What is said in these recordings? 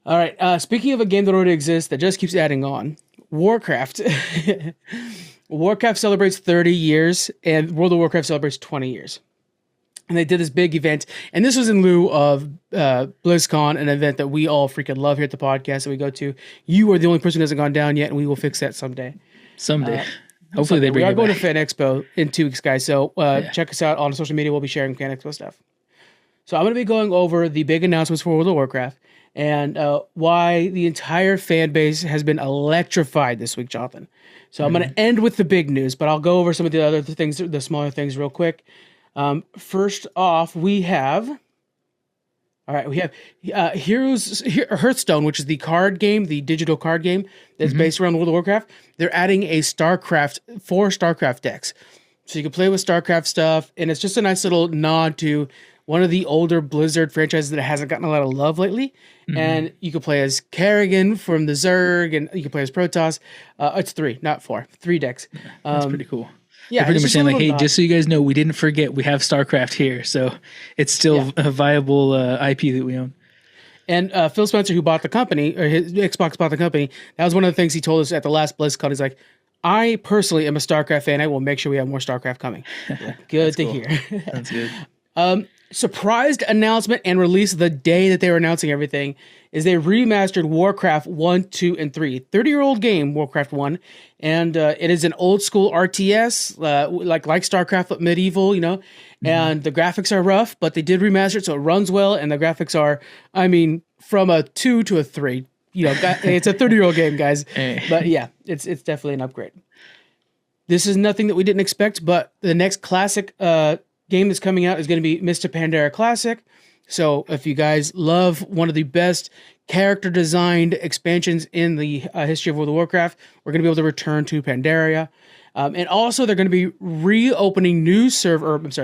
All right. Speaking of a game that already exists that just keeps adding on, Warcraft. Warcraft celebrates 30 years, and World of Warcraft celebrates 20 years. And they did this big event, and this was in lieu of BlizzCon, an event that we all freaking love here at the podcast that we go to. You are the only person who hasn't gone down yet, and we will fix that someday. Hopefully they bring it back. We are going to Fan Expo in 2 weeks, guys. So check us out on social media. We'll be sharing Fan Expo stuff. So I'm going to be going over the big announcements for World of Warcraft and why the entire fan base has been electrified this week, Jonathan. So I'm going to end with the big news, but I'll go over some of the other things, the smaller things real quick. First off, we have Hearthstone, which is the card game, the digital card game that's based around World of Warcraft. They're adding a 4 StarCraft decks. So you can play with StarCraft stuff, and it's just a nice little nod to one of the older Blizzard franchises that hasn't gotten a lot of love lately. And you can play as Kerrigan from the Zerg, and you can play as Protoss. It's 3, not 4. 3 decks. That's pretty cool. Yeah, they're pretty much saying like, hey, just so you guys know, we didn't forget we have StarCraft here, so it's still a viable IP that we own. And Phil Spencer, who bought the company, or his Xbox bought the company, that was one of the things he told us at the last BlizzCon. He's like, I personally am a StarCraft fan. I will make sure we have more StarCraft coming. Good to hear. That's good. Surprised announcement and release the day that they were announcing everything is they remastered Warcraft 1, 2, and 3. 30-year-old game, Warcraft 1. And it is an old school RTS, like StarCraft but medieval, you know. And the graphics are rough, but they did remaster it so it runs well. And the graphics are, I mean, from a 2 to a 3. You know, it's a 30-year-old game, guys. But yeah, it's definitely an upgrade. This is nothing that we didn't expect, but the next classic game that's coming out is going to be Mr. Pandaria Classic. So if you guys love one of the best character designed expansions in the history of World of Warcraft, we're going to be able to return to Pandaria. And also they're going to be opening new servers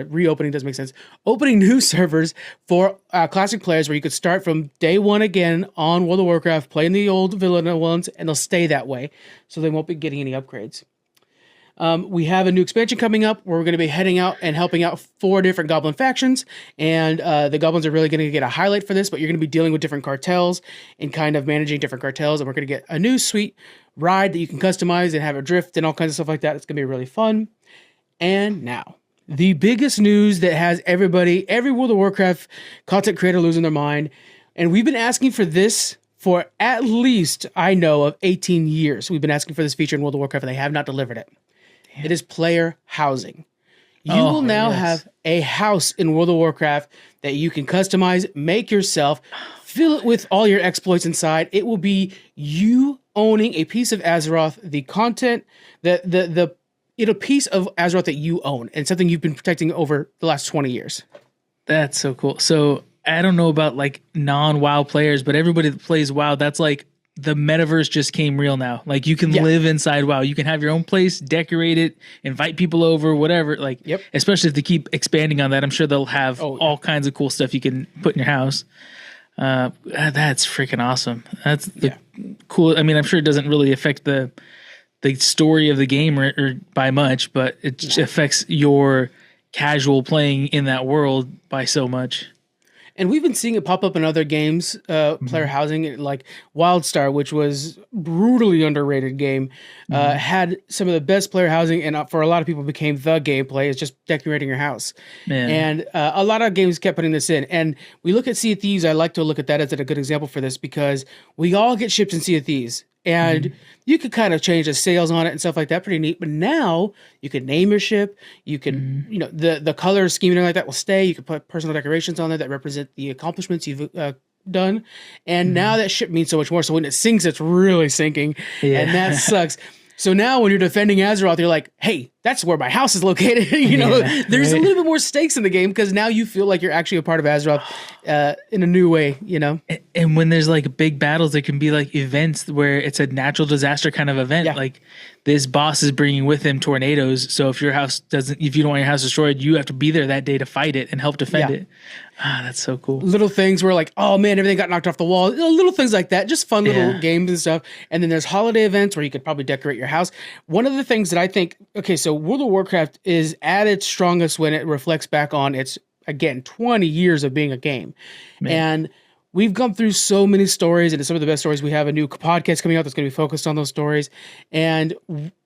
for classic players where you could start from day one again on World of Warcraft, playing the old vanilla ones, and they'll stay that way. So they won't be getting any upgrades. We have a new expansion coming up where we're going to be heading out and helping out 4 different goblin factions. And the goblins are really going to get a highlight for this, but you're going to be dealing with different cartels and kind of managing different cartels. And we're going to get a new sweet ride that you can customize and have a drift and all kinds of stuff like that. It's going to be really fun. And now, the biggest news that has every World of Warcraft content creator losing their mind. And we've been asking for this for at least, I know, of 18 years. We've been asking for this feature in World of Warcraft, and they have not delivered it. It is player housing. You will now have a house in World of Warcraft that you can customize, make yourself, fill it with all your exploits inside. It will be you owning a piece of Azeroth, the content, a piece of Azeroth that you own, and something you've been protecting over the last 20 years. That's so cool. So I don't know about like non-WoW players, but everybody that plays WoW, that's like the metaverse just came real now. Like you can live inside WoW. You can have your own place, decorate it, invite people over, whatever. Like, especially if they keep expanding on that, I'm sure they'll have all kinds of cool stuff you can put in your house. That's freaking awesome. That's cool. I mean, I'm sure it doesn't really affect the story of the game or by much, but it affects your casual playing in that world by so much. And we've been seeing it pop up in other games, player housing, like WildStar, which was brutally underrated game, had some of the best player housing, and for a lot of people became the gameplay. It's just decorating your house. And a lot of games kept putting this in. And we look at Sea of Thieves. I like to look at that as a good example for this because we all get ships in Sea of Thieves. And you could kind of change the sails on it and stuff like that. Pretty neat. But now you can name your ship. You can, the color scheme and like that will stay. You can put personal decorations on there that represent the accomplishments you've done. And now that ship means so much more. So when it sinks, it's really sinking. And that sucks. So now when you're defending Azeroth, you're like, hey, that's where my house is located. There's a little bit more stakes in the game because now you feel like you're actually a part of Azeroth in a new way, And when there's like big battles, there can be like events where it's a natural disaster kind of event. Like this boss is bringing with him tornadoes. So if you don't want your house destroyed, you have to be there that day to fight it and help defend it. That's so cool. Little things where like, oh man, everything got knocked off the wall. Little things like that. Just fun little games and stuff. And then there's holiday events where you could probably decorate your house. One of the things that I think, so World of Warcraft is at its strongest when it reflects back on its, again, 20 years of being a game. And we've gone through so many stories, and it's some of the best stories. We have a new podcast coming out that's going to be focused on those stories. And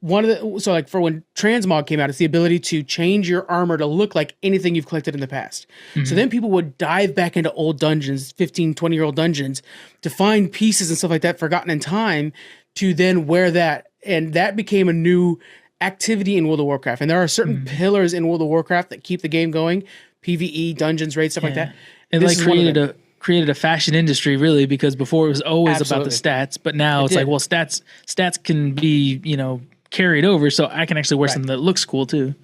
so like for when transmog came out, it's the ability to change your armor to look like anything you've collected in the past. So then people would dive back into old dungeons, 15, 20-year-old dungeons, to find pieces and stuff like that forgotten in time, to then wear that. And that became a new activity in World of Warcraft. And there are certain pillars in World of Warcraft that keep the game going. PvE, dungeons, raids, stuff like that. It like created a fashion industry, really, because before it was always about the stats, but now it's like, well, stats can be, carried over, so I can actually wear something that looks cool too.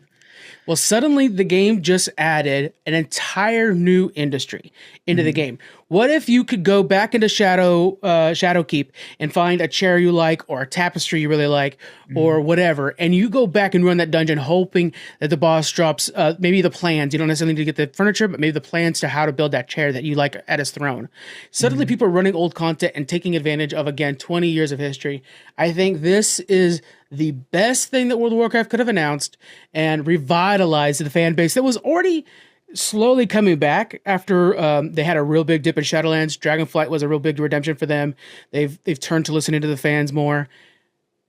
Well, suddenly the game just added an entire new industry into the game. What if you could go back into Shadowkeep and find a chair you like, or a tapestry you really like, or whatever, and you go back and run that dungeon hoping that the boss drops maybe the plans. You don't necessarily need to get the furniture, but maybe the plans to how to build that chair that you like at his throne. Suddenly people are running old content and taking advantage of, again, 20 years of history. I think this is the best thing that World of Warcraft could have announced and revitalized the fan base that was already slowly coming back after they had a real big dip in Shadowlands. Dragonflight was a real big redemption for them. They've turned to listening to the fans more.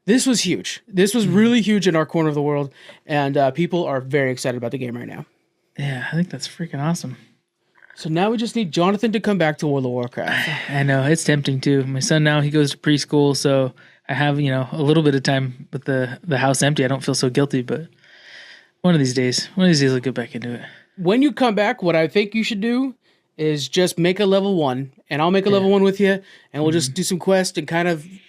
This was huge. This was really huge in our corner of the world, and people are very excited about the game right now. Yeah, I think that's freaking awesome. So now we just need Jonathan to come back to World of Warcraft. I know, it's tempting too. My son now, he goes to preschool, so I have, a little bit of time with the house empty. I don't feel so guilty, but one of these days I'll get back into it. When you come back, what I think you should do is just make a level 1, and I'll make a level 1 with you, and we'll just do some quests and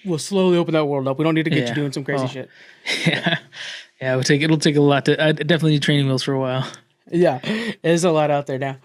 we'll slowly open that world up. We don't need to get you doing some crazy shit. Yeah. Yeah, it'll take a lot I definitely need training wheels for a while. Yeah, there's a lot out there now.